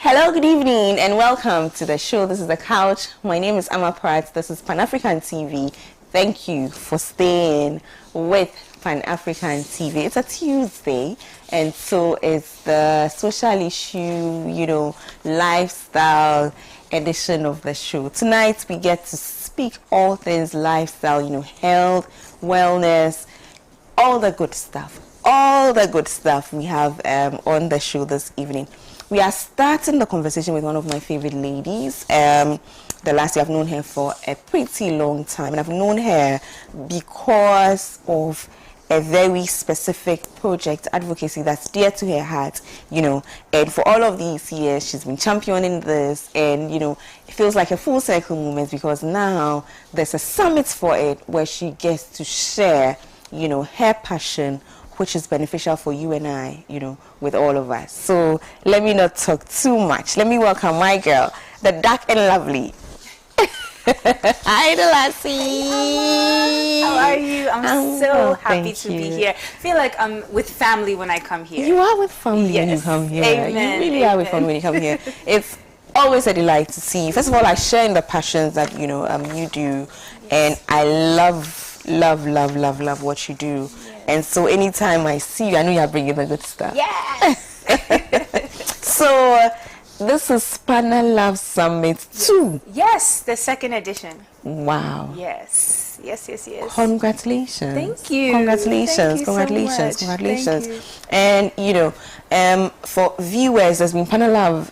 Hello, good evening, and welcome to the show. This is The Couch. My name is Amma Pratt. This is Pan African TV. Thank you for staying with Pan African TV. It's a Tuesday, and so it's the social issue, lifestyle edition of the show. Tonight, we get to speak all things lifestyle, health, wellness, all the good stuff. All the good stuff we have on the show this evening. We are starting the conversation with one of my favorite ladies. The last year I've known her for a pretty long time, and I've known her because of a very specific project advocacy that's dear to her heart, and for all of these years she's been championing this, and it feels like a full circle moment because now there's a summit for it where she gets to share, her passion, which is beneficial for you and I, with all of us. So let me not talk too much. Let me welcome my girl, the dark and lovely. Hi, Delassie. How are you? I'm so happy to be here. I feel like I'm with family when I come here. You are with family when you come here. Amen. You really are with family when you come here. It's always a delight to see you. First of all, I share in the passions that, you do. And I love what you do. Yes. And so anytime I see you, I know you're bringing the good stuff. Yes. So this is Pana Love Summit 2. Yes, the second edition. Wow. Yes. Congratulations. Thank you. Congratulations. Thank you. And for viewers, there's been Pana Love,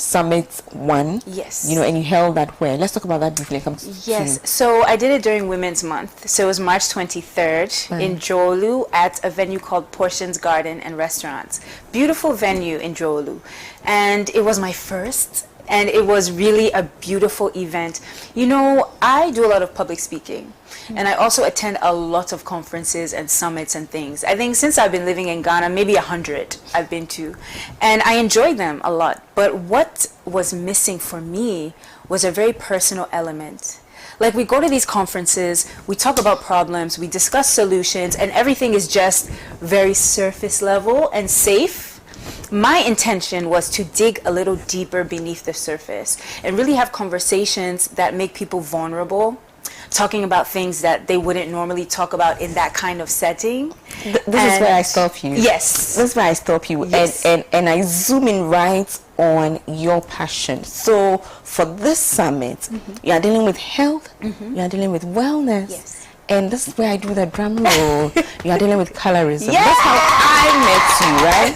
Summit 1. Yes. And you held that where? Let's talk about that briefly. Yes. So I did it during Women's Month. So it was March 23rd in Jolu at a venue called Portions Garden and Restaurants. Beautiful venue in Jolu. And it was my first. And it was really a beautiful event. I do a lot of public speaking. And I also attend a lot of conferences and summits and things. I think since I've been living in Ghana, maybe 100 I've been to. And I enjoy them a lot. But what was missing for me was a very personal element. Like, we go to these conferences, we talk about problems, we discuss solutions, and everything is just very surface level and safe. My intention was to dig a little deeper beneath the surface and really have conversations that make people vulnerable, talking about things that they wouldn't normally talk about in that kind of setting. This is where I stop you. Yes. This is where I stop you. Yes. And I zoom in right on your passion. So for this summit, you are dealing with health, you are dealing with wellness. Yes. And this is where I do the drum roll. You are dealing with colorism. Yes. That's how I met you, right?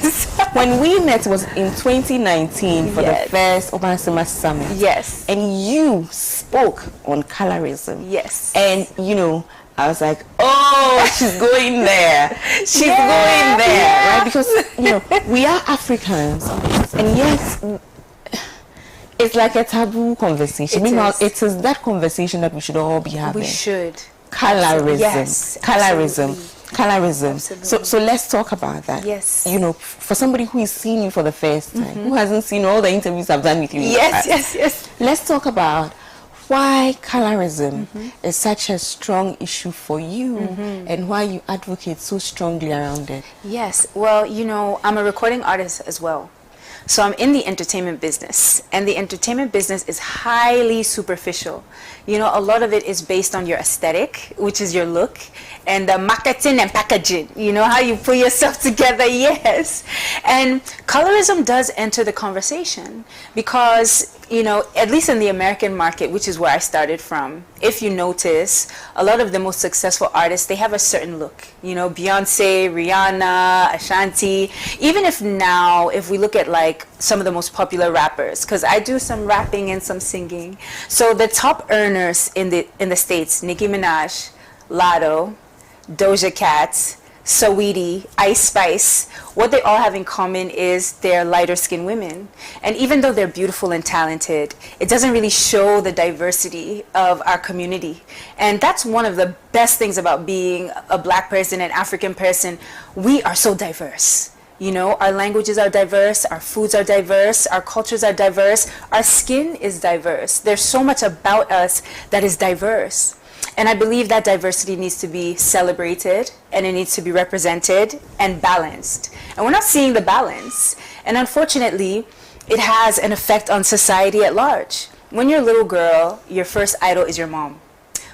When we met was in 2019 for the first Open Summer Summit. Yes. And you spoke on colorism. Yes. And, I was like, oh, she's going there. She's going there, right? Because, we are Africans. And yes, it's like a taboo conversation. Meanwhile, it is that conversation that we should all be having. We should. Colorism. Yes, Colorism. Colorism. Absolutely. So let's talk about that. Yes. For somebody who is seeing you for the first time, who hasn't seen all the interviews I've done with you. Yes. Let's talk about why colorism is such a strong issue for you and why you advocate so strongly around it. Yes. Well, I'm a recording artist as well. So I'm in the entertainment business, and the entertainment business is highly superficial. A lot of it is based on your aesthetic, which is your look, and the marketing and packaging, how you put yourself together, yes. And colorism does enter the conversation because, at least in the American market, which is where I started from, if you notice, a lot of the most successful artists, they have a certain look. Beyonce, Rihanna, Ashanti. Even if we look at like some of the most popular rappers, because I do some rapping and some singing. So the top earners in the States, Nicki Minaj, Latto, Doja Cat, Saweetie, Ice Spice, what they all have in common is they're lighter skinned women. And even though they're beautiful and talented, it doesn't really show the diversity of our community. And that's one of the best things about being a black person, an African person. We are so diverse. Our languages are diverse, our foods are diverse, our cultures are diverse, our skin is diverse. There's so much about us that is diverse. And I believe that diversity needs to be celebrated, and it needs to be represented and balanced. And we're not seeing the balance. And unfortunately, it has an effect on society at large. When you're a little girl, your first idol is your mom.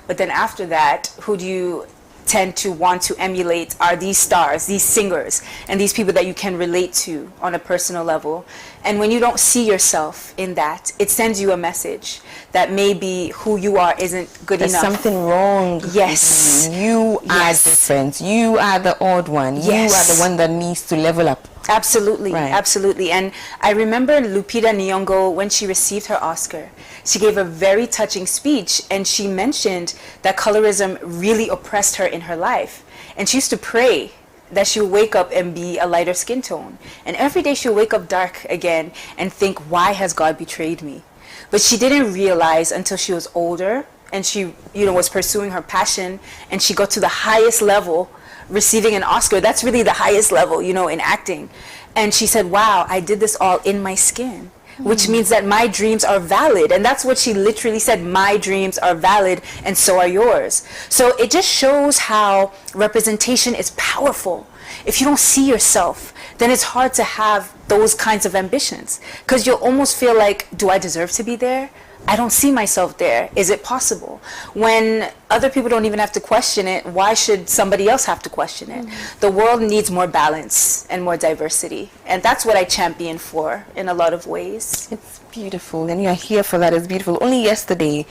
But then after that, who do you tend to want to emulate are these stars, these singers, and these people that you can relate to on a personal level. And when you don't see yourself in that, it sends you a message that maybe who you are isn't good There's enough. something wrong. Yes. You are Yes. different. You are the odd one. Yes. You are the one that needs to level up. Absolutely, Right. absolutely. And I remember Lupita Nyong'o, when she received her Oscar, she gave a very touching speech, and she mentioned that colorism really oppressed her in her life. And she used to pray that she would wake up and be a lighter skin tone. And every day she would wake up dark again and think, why has God betrayed me? But she didn't realize until she was older and she, was pursuing her passion, and she got to the highest level, receiving an Oscar. That's really the highest level, in acting. And she said, wow, I did this all in my skin, which means that my dreams are valid. And that's what she literally said, my dreams are valid and so are yours. So it just shows how representation is powerful. If you don't see yourself, then it's hard to have those kinds of ambitions, because you'll almost feel like, do I deserve to be there? I don't see myself there. Is it possible? When other people don't even have to question it, why should somebody else have to question it? The world needs more balance and more diversity. And that's what I champion for in a lot of ways. It's beautiful, and you are here for that. It's beautiful. Only yesterday,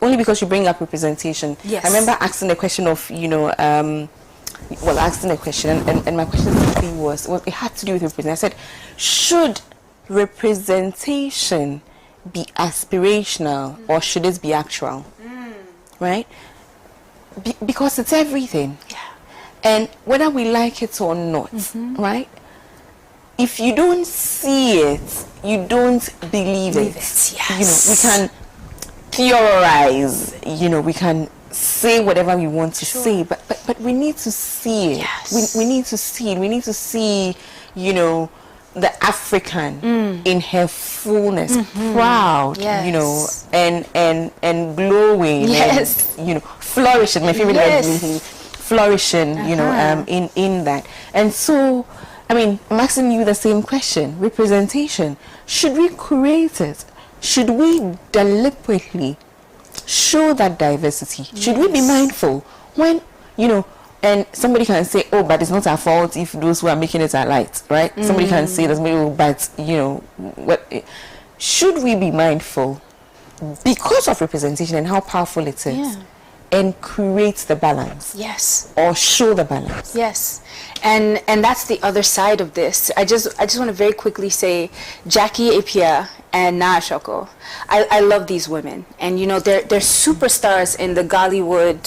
only because you bring up representation, Yes. I remember asking the question of, asking a question, and my question simply was, it had to do with representation. I said, should representation be aspirational or should it be actual? Right? Because it's everything. Yeah. And whether we like it or not, right? If you don't see it, you don't believe it. Yes. We can theorize, we can say whatever we want to say, but we need to see it. Yes. We need to see it. We need to see, the African in her fullness, proud, Yes. and glowing, Yes. and, flourishing. My favorite Yes. word is flourishing, in that. And so, I'm asking you the same question. Representation. Should we create it? Should we deliberately show that diversity? Should we be mindful when, and somebody can say, oh, but it's not our fault if those who are making it are light, right? Somebody can say that, oh, but, should we be mindful because of representation and how powerful it is, Yeah. and create the balance? Yes. Or show the balance? Yes, and that's the other side of this. I just want to very quickly say, Jackie Appiah and Naa Ashoko, I love these women, and they're superstars in the Gollywood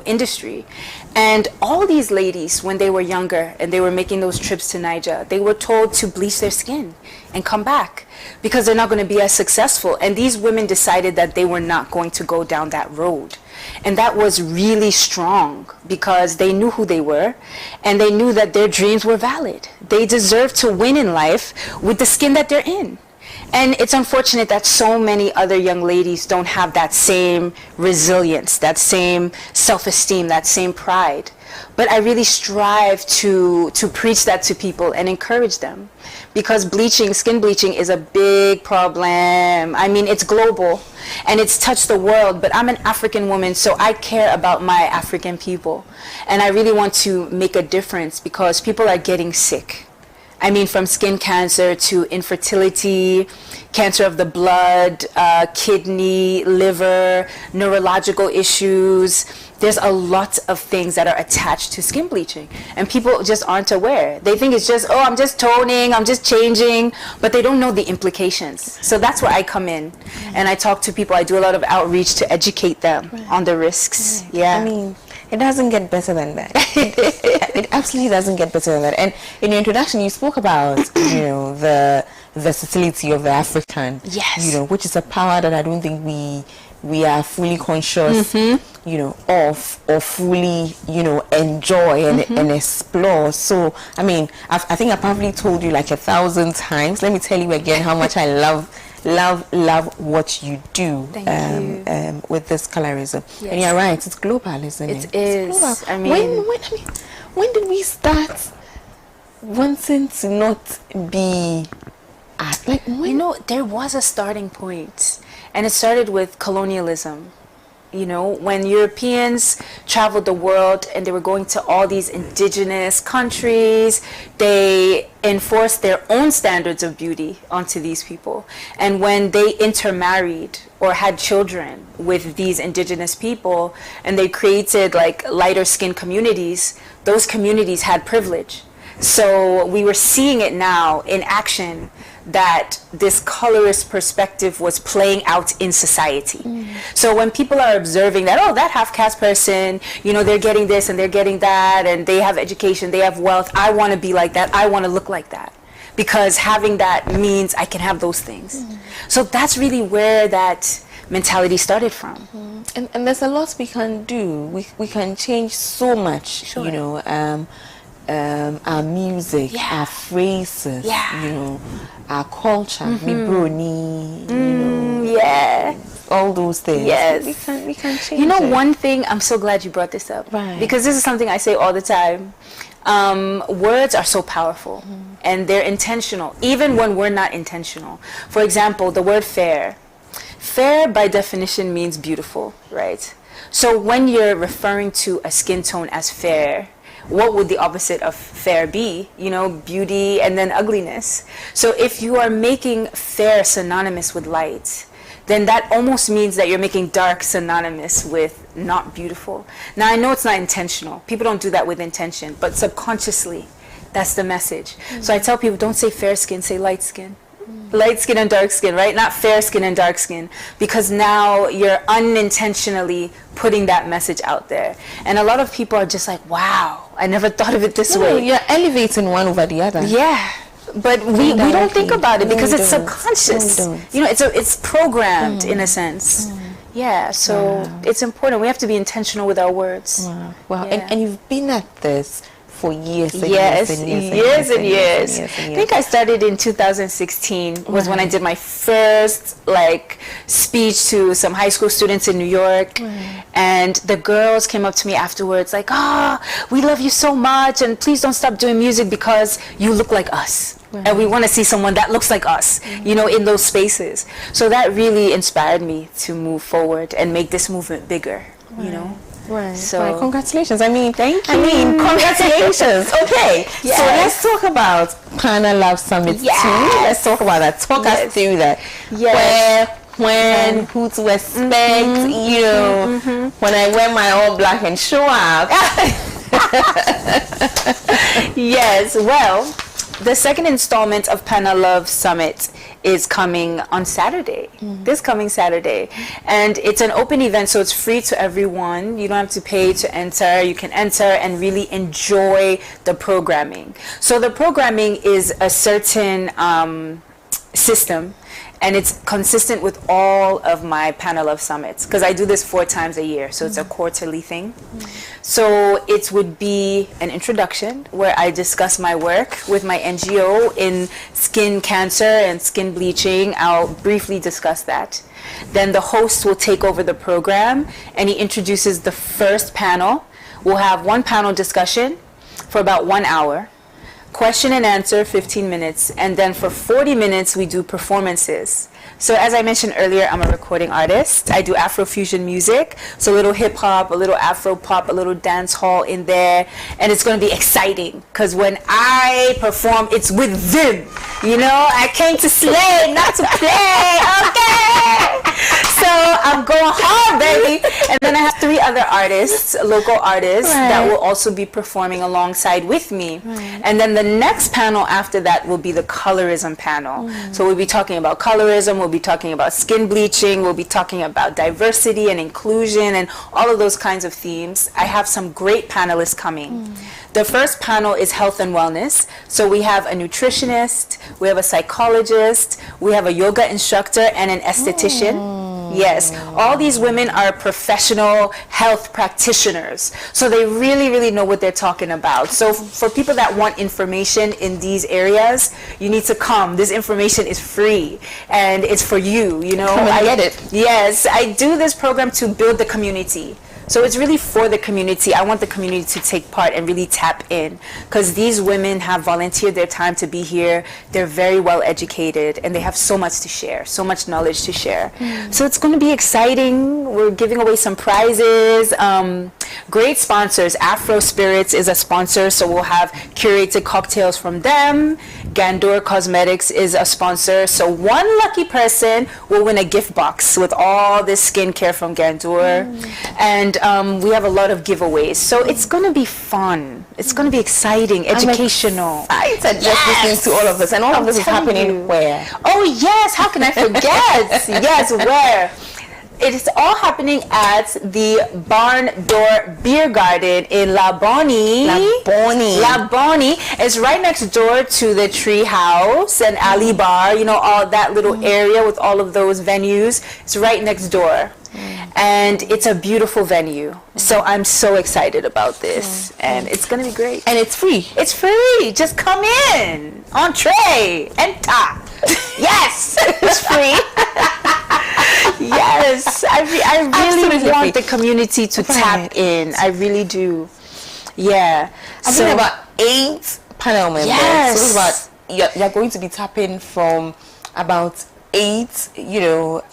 industry, and all these ladies, when they were younger and they were making those trips to Niger, they were told to bleach their skin and come back because they're not going to be as successful. And these women decided that they were not going to go down that road. And that was really strong because they knew who they were and they knew that their dreams were valid. They deserved to win in life with the skin that they're in. And it's unfortunate that so many other young ladies don't have that same resilience, that same self-esteem, that same pride. But I really strive to preach that to people and encourage them, because skin bleaching is a big problem. It's global and it's touched the world, but I'm an African woman, so I care about my African people. And I really want to make a difference because people are getting sick. From skin cancer to infertility, cancer of the blood, kidney, liver, neurological issues. There's a lot of things that are attached to skin bleaching, and people just aren't aware. They think it's just, I'm just toning, I'm just changing, but they don't know the implications. So that's where I come in, and I talk to people. I do a lot of outreach to educate them on the risks. Right. Yeah. It doesn't get better than that. It absolutely doesn't get better than that. And in your introduction, you spoke about, the versatility of the African. Yes. Which is a power that I don't think we are fully conscious, of or fully, enjoy and explore. So, I think I probably told you like 1,000 times. Let me tell you again how much I love what you do. Thank you. With this colorism. Yes. And you're right, it's global, isn't it? It is. It's global. When did we start wanting to not be art? Like, You know, there was a starting point, and it started with colonialism. You know, when Europeans traveled the world and they were going to all these indigenous countries, they enforced their own standards of beauty onto these people. And when they intermarried or had children with these indigenous people and they created like lighter skinned communities, those communities had privilege. So we were seeing it now in action, that this colorist perspective was playing out in society. So when people are observing that, oh, that half-caste person, you know, they're getting this and they're getting that, and they have education, they have wealth, I want to be like that, I want to look like that, because having that means I can have those things. So that's really where that mentality started from. and there's a lot we can do. We can change so much, Sure. you know, our music, Yeah. our phrases, Yeah. you know, our culture, Mibroni, you know, Yeah. all those things. Yes. We can change You know, it. one thing, I'm so glad you brought this up. Right. Because this is something I say all the time. Words are so powerful and they're intentional, even when we're not intentional. For example, the word fair. Fair by definition means beautiful, right? So when you're referring to a skin tone as fair, what would the opposite of fair be? You know, beauty and then ugliness. So if you are making fair synonymous with light, then that almost means that you're making dark synonymous with not beautiful. Now, I know it's not intentional. People don't do that with intention, but subconsciously, that's the message. So I tell people, don't say fair skin, say light skin. Light skin and dark skin, right? Not fair skin and dark skin, because now you're unintentionally putting that message out there. And a lot of people are just like, wow, I never thought of it this No, way. you're elevating one over the other. Yeah. But we don't think about it No, because we it's don't. subconscious. No, we don't. You know, it's programmed in a sense. Yeah, so it's important. We have to be intentional with our words. Wow. Wow. Yeah. And you've been at this for years and Yes, years and years and years and years years. and I think I started in 2016 was when I did my first like speech to some high school students in New York. And the girls came up to me afterwards like, we love you so much and please don't stop doing music because you look like us. And we want to see someone that looks like us, you know, in those spaces. So that really inspired me to move forward and make this movement bigger, you know. Right. So- Right. Congratulations. I mean, Thank I mean, you. congratulations. Okay. Yes. So let's talk about Pana Love Summit 2. Yes. Let's talk about that. Talk Yes. us through that. Yes. Where, when, who to expect, you know, when I wear my all black and show up. Yes, well, the second installment of Pana Love Summit is coming on Saturday, this coming Saturday. And it's an open event, so it's free to everyone. You don't have to pay to enter. You can enter and really enjoy the programming. So the programming is a certain system, and it's consistent with all of my Pana Love Summits, because I do this 4 times a year, so it's a quarterly thing. So it would be an introduction where I discuss my work with my NGO in skin cancer and skin bleaching. I'll briefly discuss that. Then the host will take over the program and he introduces the first panel. We'll have one panel discussion for about 1 hour. Question and answer, 15 minutes. And then for 40 minutes, we do performances. So as I mentioned earlier, I'm a recording artist. I do Afrofusion music, so a little hip hop, a little Afro pop, a little dance hall in there. And it's going to be exciting because when I perform, it's with vim. You know, I came to slay, not to play. Okay. So I'm going hard, baby. And then I have 3 other artists, local artists, that will also be performing alongside with me. And then the next panel after that will be the colorism panel. So we'll be talking about colorism, we'll be talking about skin bleaching, we'll be talking about diversity and inclusion and all of those kinds of themes. I have some great panelists coming. The first panel is health and wellness. So we have a nutritionist, we have a psychologist, we have a yoga instructor and an esthetician. Yes, all these women are professional health practitioners. So they really, really know what they're talking about. So for people that want information in these areas, you need to come. This information is free and it's for you, you know. Come and get it. Yes, I do this program to build the community. So it's really for the community. I want the community to take part and really tap in, because these women have volunteered their time to be here. They're very well educated and they have so much to share, so much knowledge to share. So it's going to be exciting. We're giving away some prizes. Great sponsors. Afro Spirits is a sponsor, so we'll have curated cocktails from them. Gandour Cosmetics is a sponsor, so one lucky person will win a gift box with all this skincare from Gandour. And we have a lot of giveaways, so it's going to be fun. It's going to be exciting, educational. I'm excited just listening to all of this, and all of this is happening where? Oh yes, how can I forget? Yes, where? It is all happening at the Barn Door Beer Garden in La Bonnie. La Bonnie. It's right next door to the Tree House and Ali Bar, you know, all that little area with all of those venues. It's right next door. And it's a beautiful venue. So I'm so excited about this. And it's going to be great. And it's free. It's free. Just come in. Entree. Enter. Yes. It's free. Yes, I really want the community to tap in. I really do. Yeah. I think about 8 panel members. Yes. So it's about, you're going to be tapping from about 8, you know,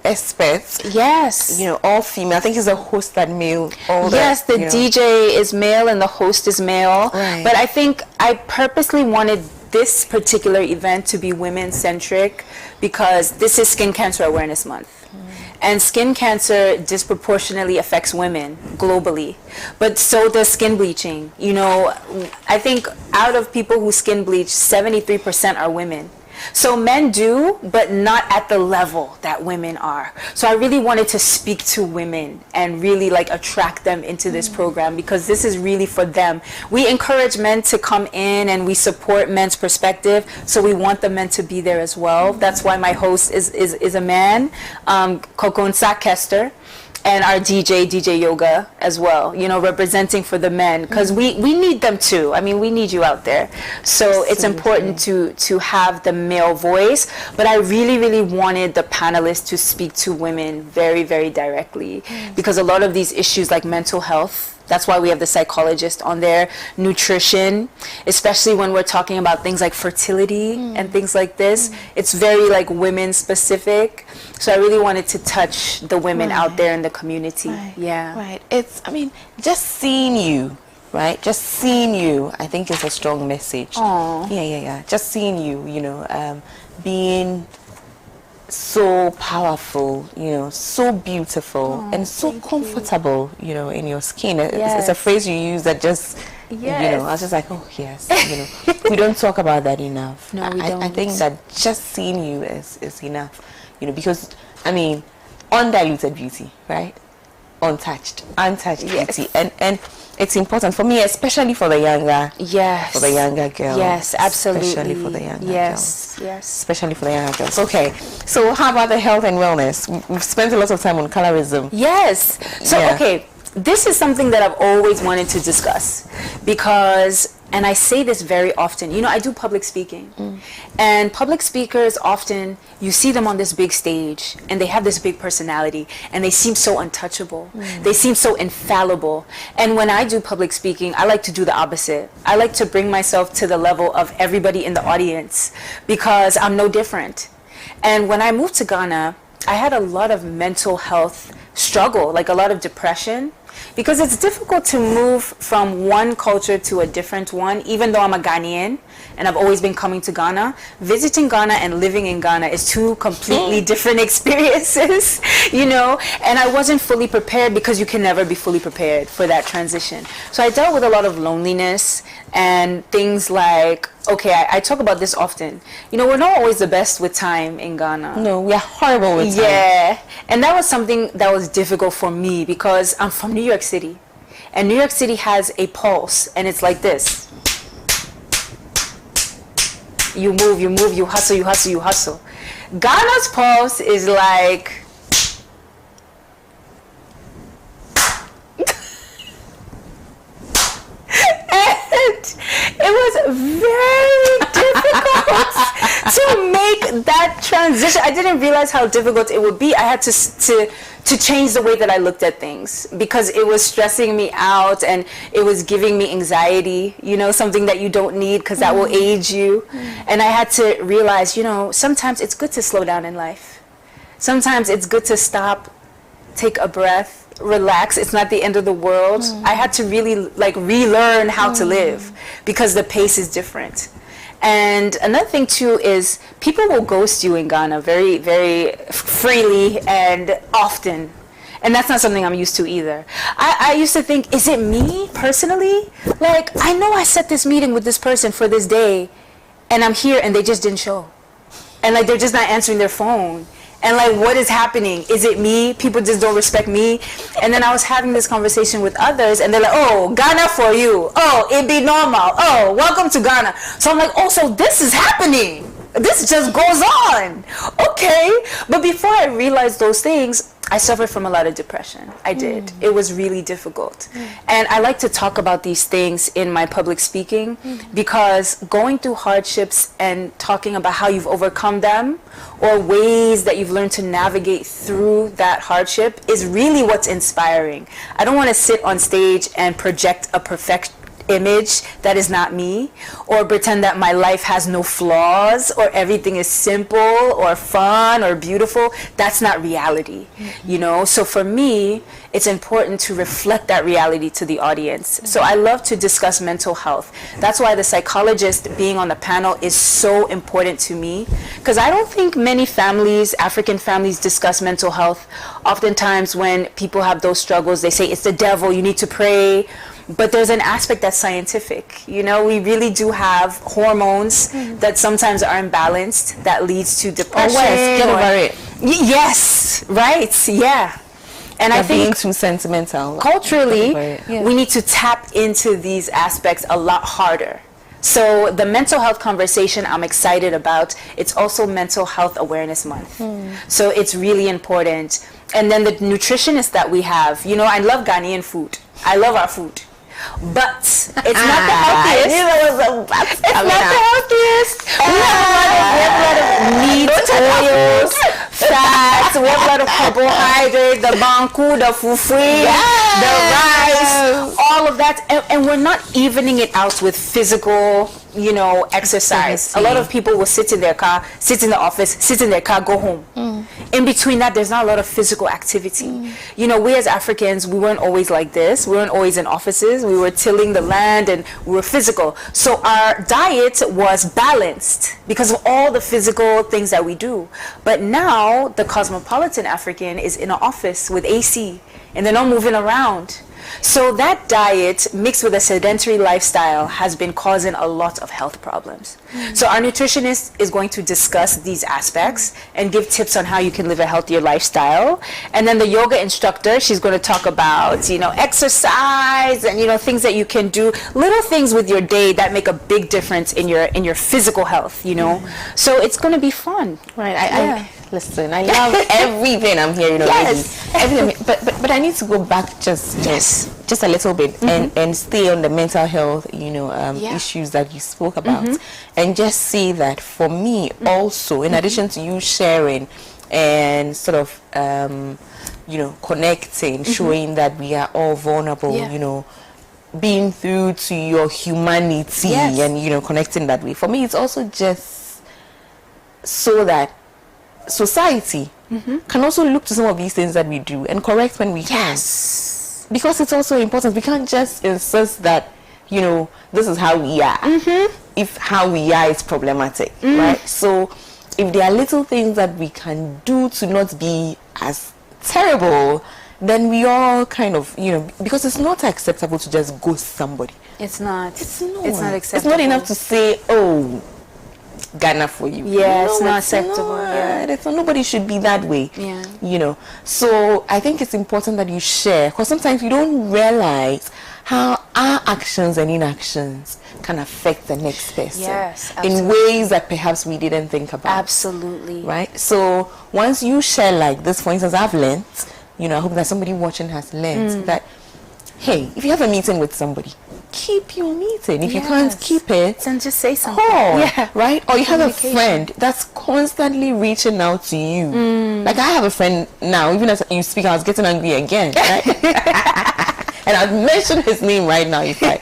experts. Yes. You know, all female. I think it's a host that male. Yes, the DJ is male and the host is male. Right. But I think I purposely wanted this particular event to be women-centric because this is Skin Cancer Awareness Month. And skin cancer disproportionately affects women globally. But so does skin bleaching. You know, I think out of people who skin bleach, 73% are women. So men do, but not at the level that women are. So I really wanted to speak to women and really like attract them into this program, because this is really for them. We encourage men to come in and we support men's perspective. So we want the men to be there as well. That's why my host is a man, Kokonsa Kester. And our DJ Yoga as well, you know, representing for the men, because we need them too. I mean, we need you out there. So it's important to have the male voice, but I really wanted the panelists to speak to women very, very directly, because a lot of these issues like mental health, that's why we have the psychologist on there, nutrition, especially when we're talking about things like fertility and things like this. It's very like women specific. So I really wanted to touch the women out there in the community. Yeah. Right. It's, I mean, just seeing you, right? Just seeing you, I think is a strong message. Aww. Yeah. Just seeing you, you know, being so powerful, you know, so beautiful and so comfortable, you know, in your skin. It's a phrase you use that just, you know, I was just like, oh yes, you know, we don't talk about that enough. No, we don't. I think that just seeing you is enough, you know, because, I mean, undiluted beauty, right? Untouched beauty, and it's important for me, especially for the younger, for the younger girls. Yes, absolutely. Especially for the younger girls. Yes. Especially for the younger girls. Okay, so how about the health and wellness? We've spent a lot of time on colorism. Yes. So okay, this is something that I've always wanted to discuss, because, and I say this very often, you know, I do public speaking, and public speakers often, you see them on this big stage and they have this big personality and they seem so untouchable. They seem so infallible. And when I do public speaking, I like to do the opposite. I like to bring myself to the level of everybody in the audience, because I'm no different. And when I moved to Ghana, I had a lot of mental health struggle, like a lot of depression, because it's difficult to move from one culture to a different one. Even though I'm a Ghanaian and I've always been coming to Ghana, visiting Ghana and living in Ghana is two completely different experiences, you know, and I wasn't fully prepared, because you can never be fully prepared for that transition. So I dealt with a lot of loneliness and things like, okay, I talk about this often, you know, we're not always the best with time in Ghana. No, we are horrible with time. Yeah, and that was something that was difficult for me, because I'm from New York City, and New York City has a pulse, and it's like this. You move, you hustle. Ghana's pulse is like, and it was very difficult to make that transition. I didn't realize how difficult it would be. I had to change the way that I looked at things because it was stressing me out and it was giving me anxiety, you know, something that you don't need because that will age you. And I had to realize, you know, sometimes it's good to slow down in life. Sometimes it's good to stop, take a breath, relax. It's not the end of the world. I had to really like relearn how to live because the pace is different. And another thing too is people will ghost you in Ghana very, very freely and often. And that's not something I'm used to either. I used to think, is it me personally? Like, I know I set this meeting with this person for this day and I'm here and they just didn't show. And like, they're just not answering their phone. And like, what is happening? Is it me? People just don't respect me. And then I was having this conversation with others and they're like, oh, Ghana for you. Oh, it be normal. Oh, welcome to Ghana. So I'm like, oh, so this is happening. This just goes on. Okay. But before I realized those things, I suffered from a lot of depression. I did. It was really difficult. And I like to talk about these things in my public speaking because going through hardships and talking about how you've overcome them or ways that you've learned to navigate through that hardship is really what's inspiring. I don't want to sit on stage and project a perfect image that is not me, or pretend that my life has no flaws or everything is simple or fun or beautiful. That's not reality, you know. So for me, it's important to reflect that reality to the audience. So I love to discuss mental health. That's why the psychologist being on the panel is so important to me, because I don't think many families, African families, discuss mental health. Oftentimes when people have those struggles, they say it's the devil, you need to pray. But there's an aspect that's scientific. You know, we really do have hormones that sometimes are imbalanced that leads to depression. Oh, yes, get over it. Yes, right, yeah. And I think being too sentimental. Culturally, we need to tap into these aspects a lot harder. So the mental health conversation I'm excited about, it's also Mental Health Awareness Month. So it's really important. And then the nutritionists that we have, you know, I love Ghanaian food. I love our food. But it's not the healthiest. It's not the healthiest. We have a lot of meat, oils, fats. We have a lot of carbohydrates, the banku, the fufu, the rice, all of that. And we're not evening it out with physical, you know, exercise. A lot of people will sit in their car, sit in the office, sit in their car, go home. In between that, there's not a lot of physical activity. You know, we as Africans, we weren't always like this. We weren't always in offices. We were tilling the land and we were physical. So our diet was balanced because of all the physical things that we do. But now the cosmopolitan African is in an office with AC and they're not moving around. So that diet mixed with a sedentary lifestyle has been causing a lot of health problems. So our nutritionist is going to discuss these aspects and give tips on how you can live a healthier lifestyle. And then the yoga instructor, she's going to talk about, you know, exercise and, you know, things that you can do, little things with your day that make a big difference in your physical health, you know. So it's going to be fun. Right. Listen, I love everything I'm hearing already. Everything, but I need to go back just a little bit and stay on the mental health, you know, issues that you spoke about, and just say that for me also, in addition to you sharing and sort of, you know, connecting, showing that we are all vulnerable, you know, being through to your humanity and, you know, connecting that way. For me, it's also just so that society can also look to some of these things that we do and correct when we can. Because it's also important. We can't just insist that, you know, this is how we are. If how we are is problematic, right? So if there are little things that we can do to not be as terrible, then we all kind of, you know, because it's not acceptable to just ghost somebody. It's not. It's not It's acceptable. not enough to say, oh, Ghana for you. Yeah, no, it's not acceptable. It's not, nobody should be that way. Yeah. You know. So I think it's important that you share, because sometimes you don't realize how our actions and inactions can affect the next person. Yes, in ways that perhaps we didn't think about. Absolutely. Right? So once you share like this, for instance, I've learned, you know, I hope that somebody watching has learned that, hey, if you have a meeting with somebody keep your meeting. If you can't Yes. keep it, Then just say something. call, Yeah. right? Or you have a Communication. friend that's constantly reaching out to you. Like I have a friend now, even as you speak, I was getting angry again, right? And I've mentioned his name right now, if I,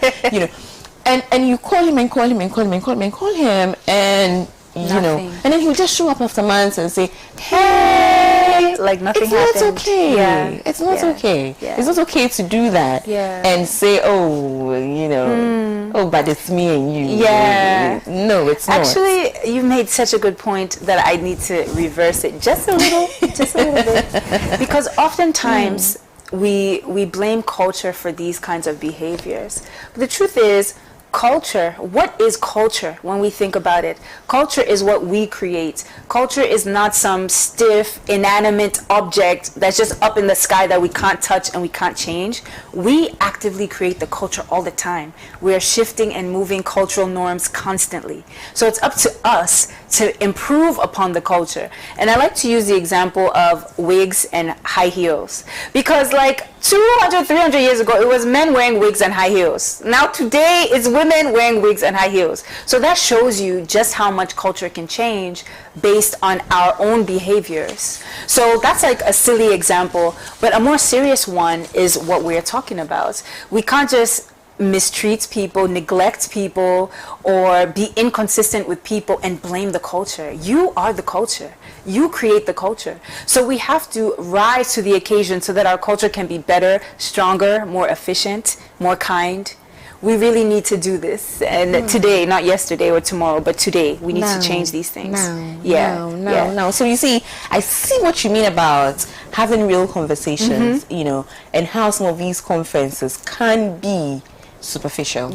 and you call him and call him and call him and call him and call him, and Nothing. and then he'll just show up after months and say, hey, Like nothing it's happened. not okay. Yeah. It's not Yeah. okay. Yeah. It's not okay to do that. Yeah. And say, oh, oh, but it's me and you. Yeah. No, it's not. Actually, you made such a good point that I need to reverse it just a little, just a little bit. Because oftentimes we blame culture for these kinds of behaviors. But the truth is, culture, what is culture when we think about it? Culture is what we create. Culture is not some stiff, inanimate object that's just up in the sky that we can't touch and we can't change. We actively create the culture all the time. We are shifting and moving cultural norms constantly. So it's up to us to improve upon the culture. And I like to use the example of wigs and high heels. Because like 200, 300 years ago, it was men wearing wigs and high heels. Now today, it's women wearing wigs and high heels. So that shows you just how much culture can change based on our own behaviors. So that's like a silly example, but a more serious one is what we're talking about. We can't just mistreat people, neglect people, or be inconsistent with people and blame the culture. You are the culture. You create the culture. So we have to rise to the occasion so that our culture can be better, stronger, more efficient, more kind. We really need to do this. And today, not yesterday or tomorrow, but today, we need to change these things. No. So you see, I see what you mean about having real conversations, and how some of these conferences can be superficial.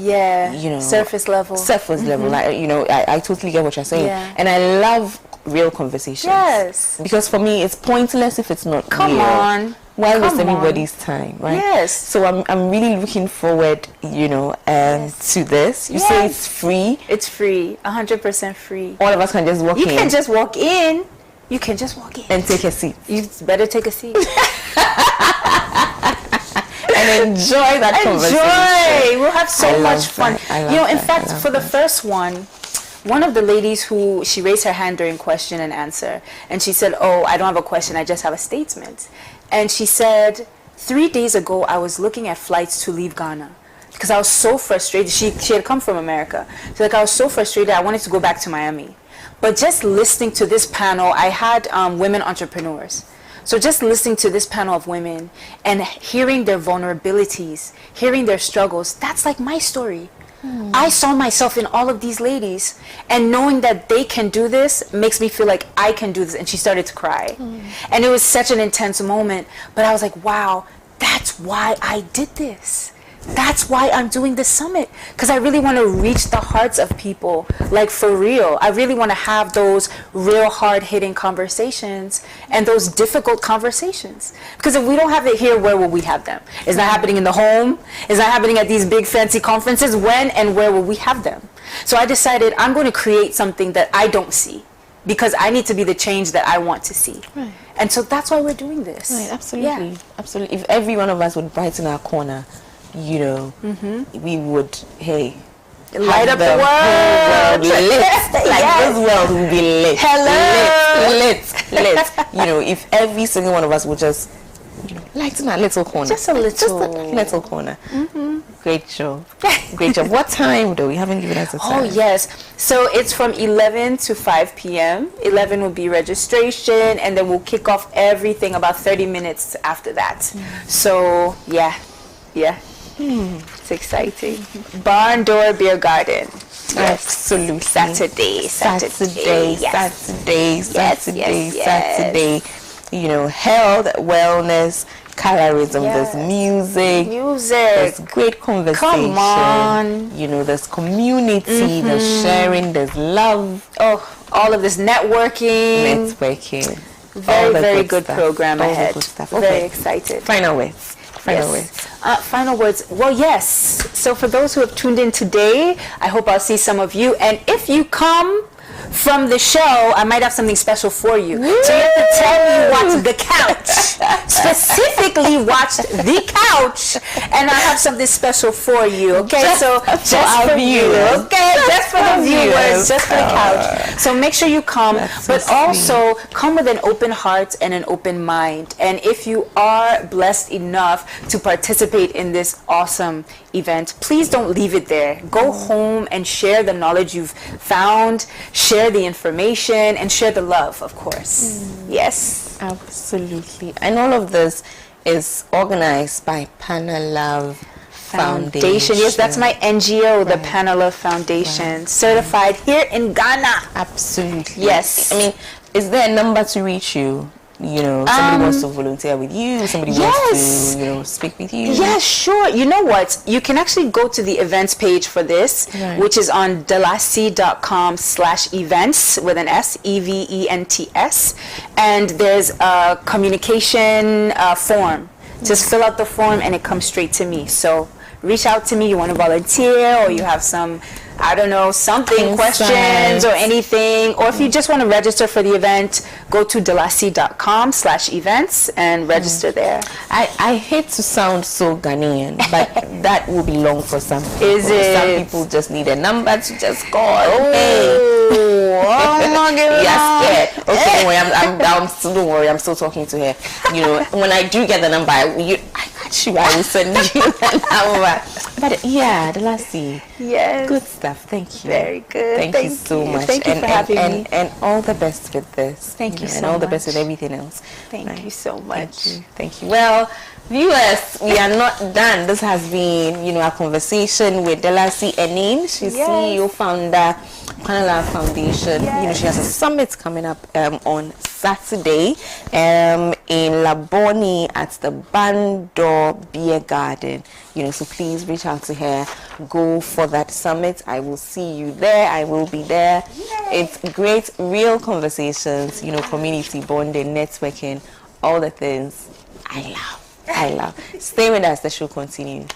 Surface level. Like, I totally get what you're saying. Yeah. And I love real conversations. Yes. Because for me, it's pointless if it's not Come real. on. Why waste Come on. everybody's time, right? Yes. So I'm really looking forward, to this. You say it's free. It's free, 100% free. All of us can just walk You in can just walk in. You can just walk in. and take a seat You better take a seat. and enjoy that conversation. Enjoy. We'll have so I love much fun. that. I love In that. fact, I love for the that. first one of the ladies she raised her hand during question and answer, and she said, "Oh, I don't have a question. I just have a statement." And she said, 3 days ago, I was looking at flights to leave Ghana because I was so frustrated. She had come from America. She's like, I was so frustrated. I wanted to go back to Miami. But just listening to this panel, I had women entrepreneurs. So just listening to this panel of women and hearing their vulnerabilities, hearing their struggles, that's like my story. I saw myself in all of these ladies, and knowing that they can do this makes me feel like I can do this. And she started to cry. And it was such an intense moment, but I was like, wow, that's why I did this. That's why I'm doing this summit, because I really want to reach the hearts of people, like for real. I really want to have those real hard-hitting conversations and those difficult conversations. Because if we don't have it here, where will we have them? It's not happening in the home. It's not happening at these big fancy conferences. When and where will we have them? So I decided I'm going to create something that I don't see, because I need to be the change that I want to see. Right. And so that's why we're doing this. Right, absolutely. Yeah. Absolutely. If every one of us would brighten our corner, we would, Light up the whole world. lit. Like Yes. this world will be lit. Hello. Lit. If every single one of us would just, lighten our little corner. Just a little. Just a little corner. Great job. Great job. What time though? You haven't given us a time. Oh, yes. So it's from 11 to 5 p.m. 11 will be registration, and then we'll kick off everything about 30 minutes after that. So, yeah. It's exciting. Barn Door Beer Garden. Yes. Absolutely. Saturday. Yes. Saturday. Health, wellness, colorism, Yes. there's music, there's great conversation. Come on. There's community, there's sharing, there's love, Oh, all of this networking. networking. all Very, the very good stuff. program All the ahead. good stuff. Very Okay. excited. Final words. Final words. Well, yes. So for those who have tuned in today, I hope I'll see some of you. And if you come, from the show, I might have something special for you. Woo! So you have to tell me watch The Couch. Specifically watch The Couch, and I have something special for you. Okay, just for you. Okay, just for the viewers, just for The Couch. So make sure you come, but also come with an open heart and an open mind. And if you are blessed enough to participate in this awesome event, please don't leave it there. Go home and share the knowledge you've found, share the information, and share the love, of course. Yes, absolutely. And all of this is organized by Panalove Foundation. Yes, that's my NGO, the Panalove Foundation, certified here in Ghana. Absolutely. Yes. I mean, is there a number to reach you? You know, somebody wants to volunteer with you, somebody wants to, you know, speak with you. Yeah, sure. You know what? You can actually go to the events page for this, which is on delassie.com/events with an S, EVENTS. And there's a communication form. Just fill out the form and it comes straight to me. So reach out to me. You want to volunteer, or you have some, I don't know, something, questions or anything, or if you just want to register for the event, go to delassie.com/events and register there. I hate to sound so Ghanaian, but that will be long for some people. Is it? Some people just need a number to just call. I'm not giving Yes, okay, don't worry, I'm still talking to her. You know, when I do get the number, I got you, I will send you the number. But yeah, Delassie. Yes. Good stuff. Thank you. Very good. Thank you so much. Thank you for having me. And all the best with this. Thank you so much. And all the best with everything else. Thank you so much. Thank you. Well, viewers, we are not done. This has been, you know, a conversation with Delassie Enin. She's CEO, founder, Panalove Foundation. You know, she has a summit coming up on Saturday in Laboni at the Bandor Beer Garden. You know, so please reach out to her. Go for that summit. I will see you there. I will be there. It's great, real conversations, you know, community bonding, networking, all the things I love. Stay with us. The show continues.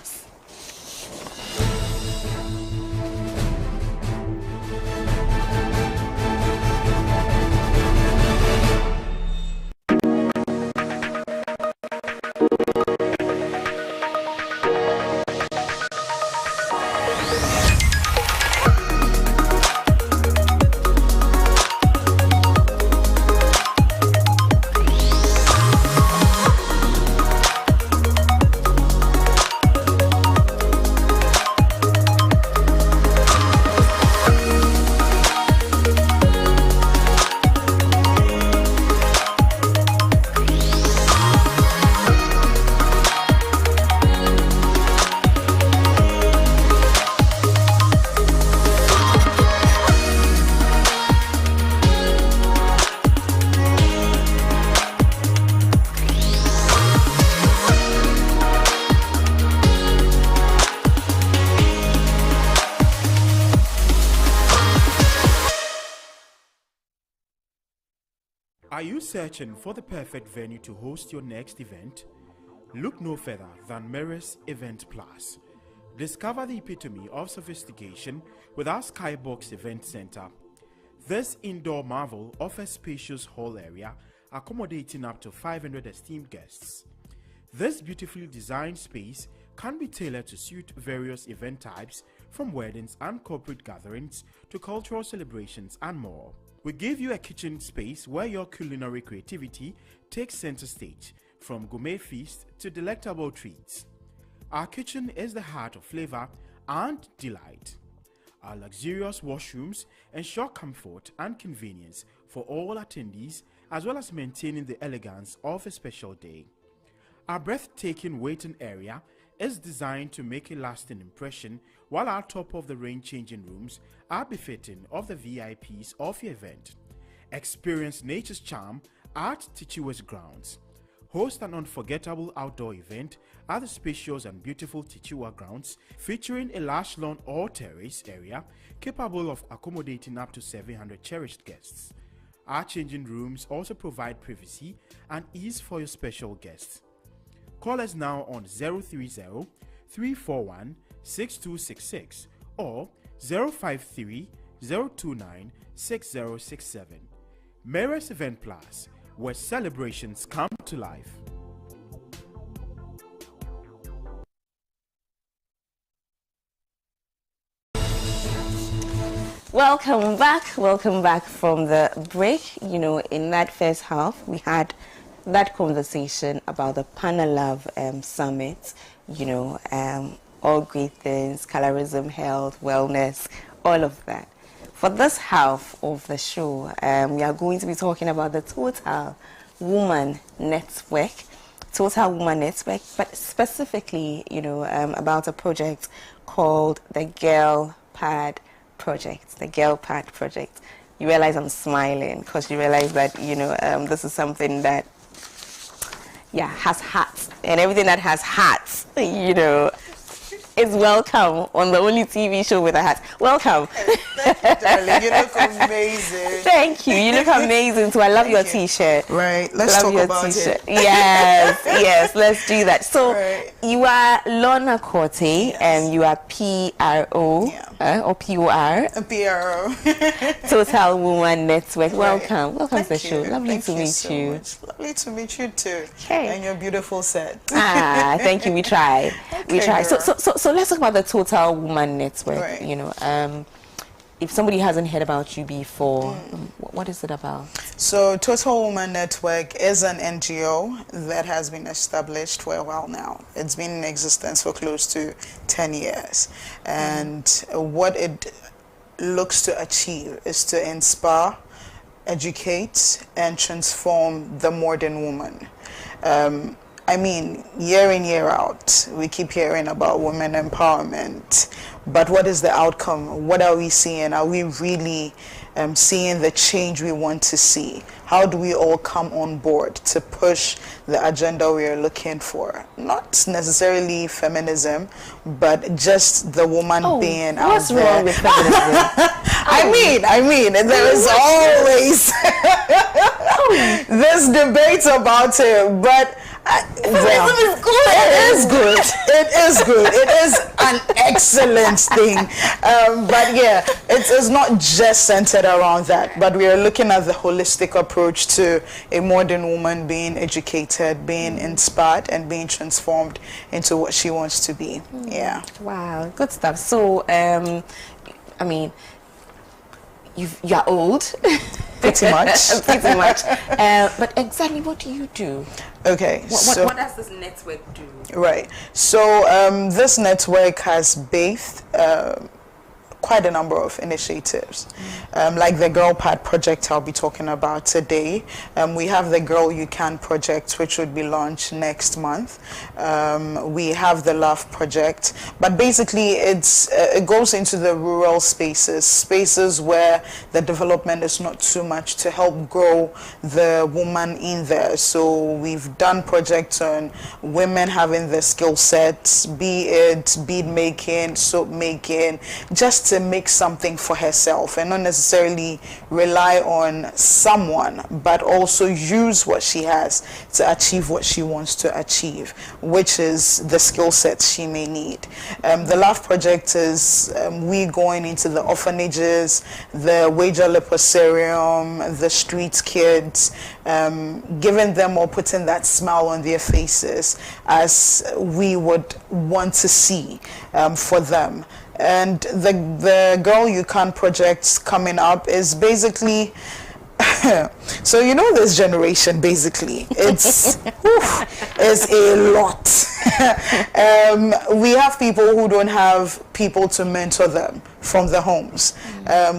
Are you searching for the perfect venue to host your next event? Look no further than Meris Event Plus. Discover the epitome of sophistication with our Skybox Event Center. This indoor marvel offers spacious hall area accommodating up to 500 esteemed guests. This beautifully designed space can be tailored to suit various event types, from weddings and corporate gatherings to cultural celebrations and more. We give you a kitchen space where your culinary creativity takes center stage, from gourmet feast to delectable treats. Our kitchen is the heart of flavor and delight. Our luxurious washrooms ensure comfort and convenience for all attendees, as well as maintaining the elegance of a special day. Our breathtaking waiting area is designed to make a lasting impression, while our top-of-the-range changing rooms are befitting of the VIPs of your event. Experience nature's charm at Tichiwe's grounds. Host an unforgettable outdoor event at the spacious and beautiful Tichiwa grounds, featuring a large lawn or terrace area capable of accommodating up to 700 cherished guests. Our changing rooms also provide privacy and ease for your special guests. Call us now on 030-341-6266 or 053 029 6067. Meres Event Plus, where celebrations come to life. Welcome back from the break. You know, in that first half, we had that conversation about the Panalove Summit, you know, all great things, colorism, health, wellness, all of that. For this half of the show, we are going to be talking about the Total Woman Network, but specifically, you know, about a project called the Girl Pad Project. The Girl Pad Project. You realize I'm smiling because you realize that, you know, this is something that, yeah, has hats, and everything that has hats, you know, is welcome on the only TV show with a hat. Welcome. Thank you, darling. You look amazing. Thank you. You look amazing too. I love your T-shirt. Right. Let's talk about it. Yes, yes. Let's do that. So right. You are Lorna Korte, and you are PRO, or POR. PRO. Total Woman Network. Welcome. Right. Welcome to the Thank show. you. Lovely Thank to you meet so you. Much. Lovely to meet you too. Okay. And your beautiful set. Thank you. We try. We Okay, try. girl. So let's talk about the Total Woman Network. Right. You know, if somebody hasn't heard about you before, what is it about? So Total Woman Network is an NGO that has been established for a while now. It's been in existence for close to 10 years. And what it looks to achieve is to inspire, educate, and transform the modern woman. I mean, year in, year out, we keep hearing about women empowerment, but what is the outcome? What are we seeing? Are we really seeing the change we want to see? How do we all come on board to push the agenda we are looking for? Not necessarily feminism, but just the woman being out what's there. wrong with feminism? I mean, there is always this debate about it, but well, it is good. It is good. It is an excellent thing. But yeah, it is not just centered around that, but we are looking at the holistic approach to a modern woman being educated, being inspired, and being transformed into what she wants to be. Yeah. Wow, good stuff. So, I mean, you're old. Pretty much. Pretty much. But exactly what do you do? Okay. What does this network do? Right. So this network has bathed quite a number of initiatives, like the Girl Pad project I'll be talking about today. We have the Girl You Can project, which would be launched next month. We have the Love project, but basically it goes into the rural spaces where the development is not too much, to help grow the woman in there. So we've done projects on women having the skill sets, be it bead making, soap making, just to make something for herself and not necessarily rely on someone, but also use what she has to achieve what she wants to achieve, which is the skill sets she may need. The Love project is we going into the orphanages, the Wager Leprosarium, the street kids, giving them or putting that smile on their faces as we would want to see for them. And the Girl You Can project coming up is basically so you know this generation, basically it's it's a lot. We have people who don't have people to mentor them from the homes.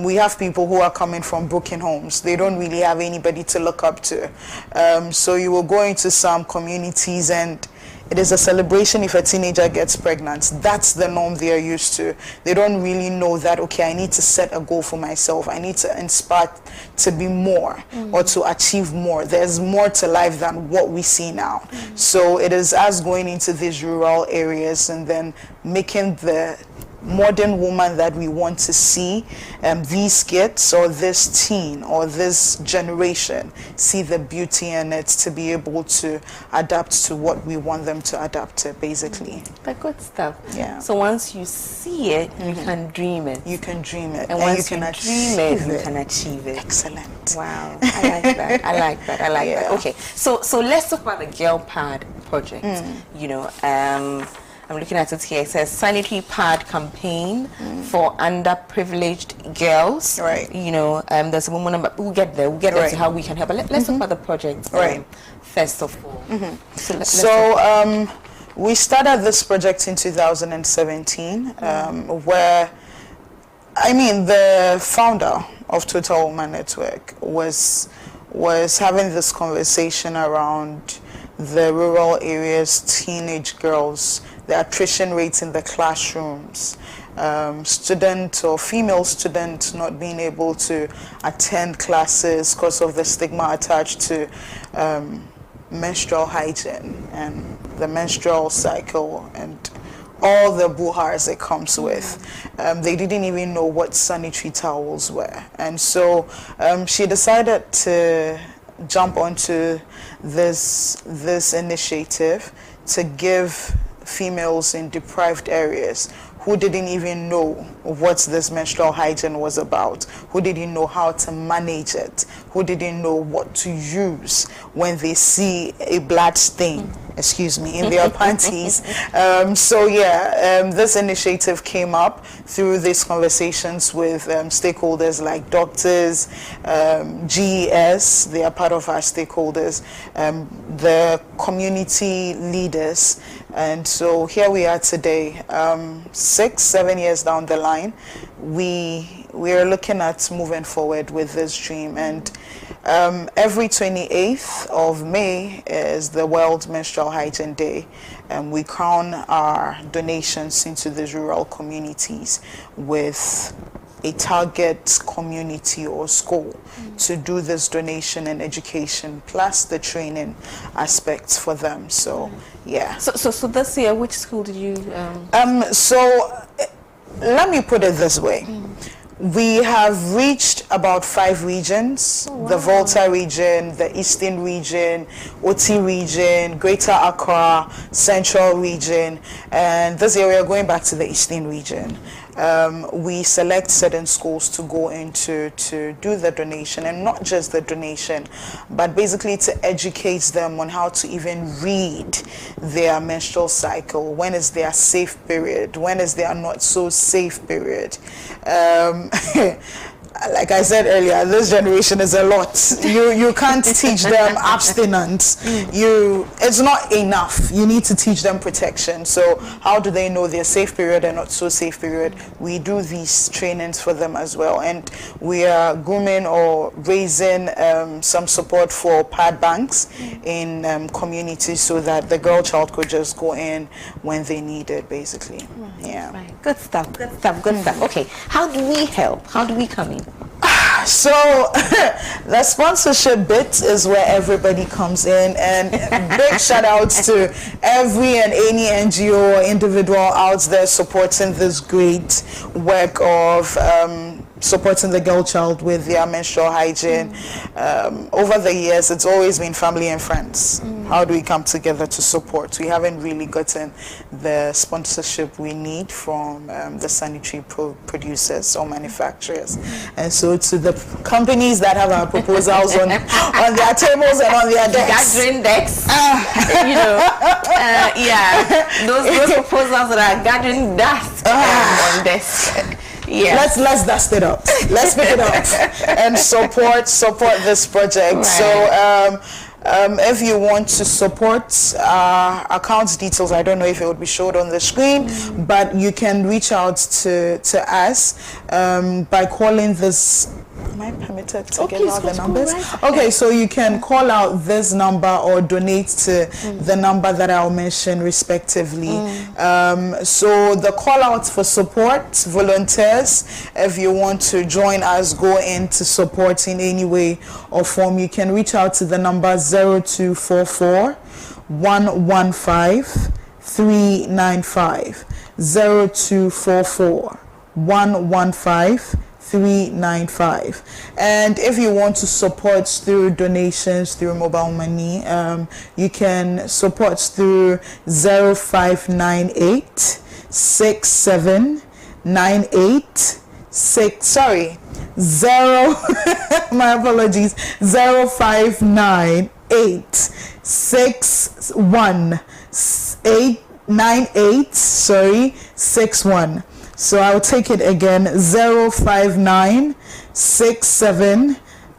We have people who are coming from broken homes. They don't really have anybody to look up to. So you will go into some communities and it is a celebration if a teenager gets pregnant. That's the norm they are used to. They don't really know that, okay, I need to set a goal for myself. I need to inspire to be more or to achieve more. There's more to life than what we see now. So it is us going into these rural areas and then making the modern woman that we want to see these kids or this teen or this generation see the beauty in it, to be able to adapt to what we want them to adapt to, basically. But good stuff. Yeah. So once you see it, you can dream it. You can dream it, And once you you can dream it, achieve you can achieve it. Excellent. Wow, I like that. I like that. I like that. Yeah. Okay, so let's talk about the Girl Pad project. You know, I'm looking at it here. It says sanitary pad campaign for underprivileged girls. Right. You know, there's a woman, but we'll get there. We'll get there Right. to how we can help. But let's talk about the project. Right. First of all. So we started this project in 2017, where, I mean, the founder of Total Woman Network was having this conversation around the rural areas, teenage girls, the attrition rates in the classrooms, student or female student not being able to attend classes because of the stigma attached to menstrual hygiene and the menstrual cycle and all the buhars it comes with. They didn't even know what sanitary towels were. And so she decided to jump onto this initiative to give females in deprived areas who didn't even know what this menstrual hygiene was about, who didn't know how to manage it, who didn't know what to use when they see a blood stain, in their panties. This initiative came up through these conversations with stakeholders like doctors, GES, they are part of our stakeholders, the community leaders. And so here we are today, 6-7 years down the line, we are looking at moving forward with this dream. And every 28th of May is the World Menstrual Hygiene Day, and we crown our donations into these rural communities with a target community or school to do this donation and education, plus the training aspects for them. So, yeah. So this year, which school did you? So let me put it this way. We have reached about 5 regions, the Volta region, the Eastern region, Oti region, Greater Accra, Central region, and this year we are going back to the Eastern region. We select certain schools to go into to do the donation, and not just the donation, but basically to educate them on how to even read their menstrual cycle, when is their safe period, when is their not so safe period. Like I said earlier, this generation is a lot. You can't teach them abstinence. It's not enough. You need to teach them protection. So how do they know their safe period and not so safe period? We do these trainings for them as well, and we are grooming or raising some support for pad banks in communities so that the girl child could just go in when they need it, basically. Yeah. Right. Good stuff. Good stuff. Good stuff. Okay. How do we help? How do we come in? So the sponsorship bit is where everybody comes in, and big shout outs to every and any NGO or individual out there supporting this great work of supporting the girl child with their menstrual hygiene. Over the years, it's always been family and friends. How do we come together to support? We haven't really gotten the sponsorship we need from the sanitary producers or manufacturers. And so to the companies that have our proposals on their tables and on their desks. Gathering decks. Those proposals that are gathering dust on desks. Yeah. Let's dust it up. Let's pick it up and support this project. Right. So if you want to support our account details, I don't know if it would be showed on the screen, but you can reach out to us by calling this. Am I permitted to give out the numbers? Right. Okay, so you can call out this number or donate to the number that I'll mention respectively. So the call out for support, volunteers, if you want to join us, go in to support in any way or form, you can reach out to the number 0244 115 395. 0244 115 395. And if you want to support through donations through mobile money, you can support through 0598 6798 my apologies, 0598 61 So I'll take it again, 059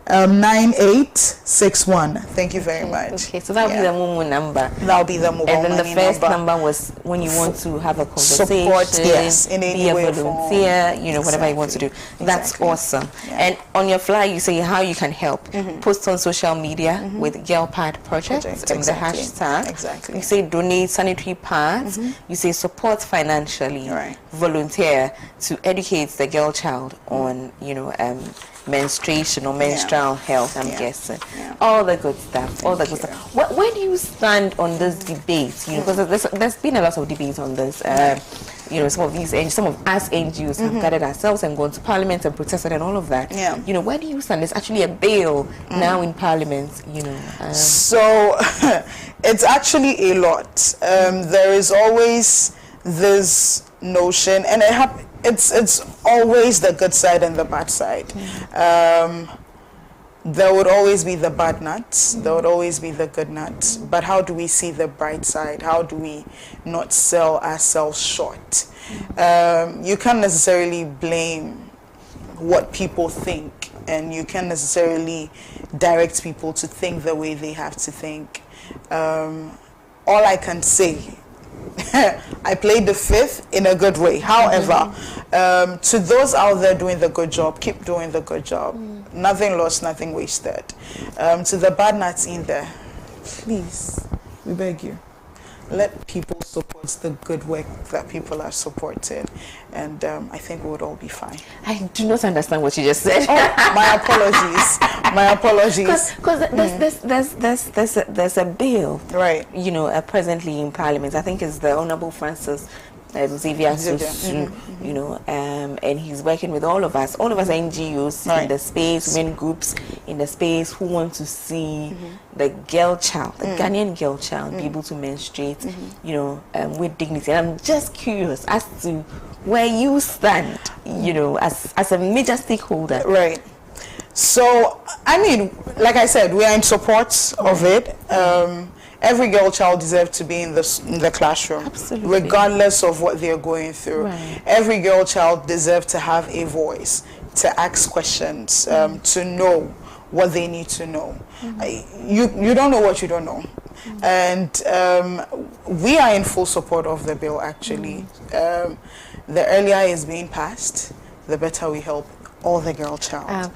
9861. Thank you very much. Okay, so that'll be the Momo number. That'll be the mobile And then the money first number was when you want to have a conversation, support, yes, in any be a way or volunteer, form. you know, whatever you want to do. That's Exactly. awesome. Yeah. And on your flyer, you say how you can help. Post on social media with GirlPad Project and the Exactly. hashtag. Exactly. You say donate sanitary pads. You say support financially. Right. Volunteer to educate the girl child on, you know, menstruation or menstrual health, I'm guessing. Yeah. All the good stuff. All the good stuff. Where do you stand on this debate? You know, because there's been a lot of debate on this. You know, some of us NGOs have gathered ourselves and gone to Parliament and protested and all of that. Yeah. You know, where do you stand? There's actually a bill now in Parliament. You know. So it's actually a lot. There is always this notion, and it's always the good side and the bad side. There would always be the bad nuts, there would always be the good nuts, but how do we see the bright side? How do we not sell ourselves short? You can't necessarily blame what people think, and you can't necessarily direct people to think the way they have to think. All I can say, I played the fifth in a good way. However, to those out there doing the good job, keep doing the good job. Nothing lost, nothing wasted. To the bad nuts in there, please, we beg you, let people support the good work that people are supporting, and I think we would all be fine. I do not understand what you just said. My apologies. My apologies. Because there's a bill, Right. you know, presently in Parliament. I think it's the Honourable Francis Xavier Susu, you know, and he's working with all of us NGOs in the space, women groups in the space who want to see the girl child, the Ghanaian girl child, be able to menstruate, you know, with dignity. And I'm just curious as to where you stand, you know, as a major stakeholder. Right. So, I mean, like I said, we are in support of it. Every girl child deserves to be in the classroom, Absolutely. regardless of what they're going through. Right. Every girl child deserves to have a voice, to ask questions, to know what they need to know. You don't know what you don't know. And we are in full support of the bill, actually. The earlier it's being passed, the better we help all the girl child out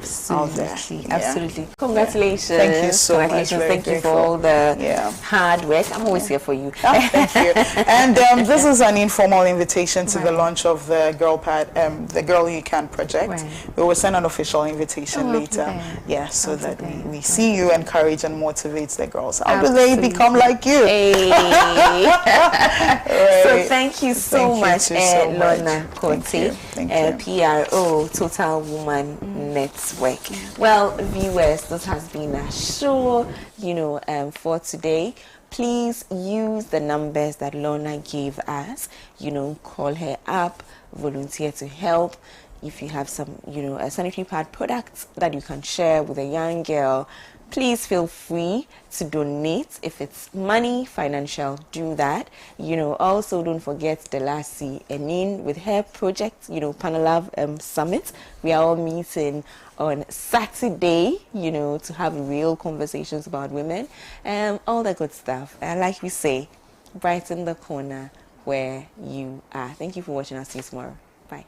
there. Absolutely, Yeah. absolutely. Congratulations. Thank you so much. Congratulations. Very Thank you for grateful. all the Yeah. hard work. I'm always here for you. Thank you. And this is an informal invitation to the launch of the GirlPad, the Girl You Can project. Right. We will send an official invitation later. okay. Yeah, so that okay. we see you, encourage and motivate the girls. How do they become like you? Hey. Right. So thank you so Thank you much, too so much. Lorna Thank you. Kote, Thank you. PRO, Total Woman Network. Well, viewers, this has been a show, you know, for today. Please use the numbers that Lorna gave us. You know, call her up, volunteer to help. If you have some, you know, sanitary pad products that you can share with a young girl, please feel free to donate. If it's money, financial, do that. You know, also don't forget Delasi Enin with her project, you know, Panelab Summit. We are all meeting on Saturday, you know, to have real conversations about women and all the good stuff. And like we say, brighten the corner where you are. Thank you for watching us. See you tomorrow. Bye.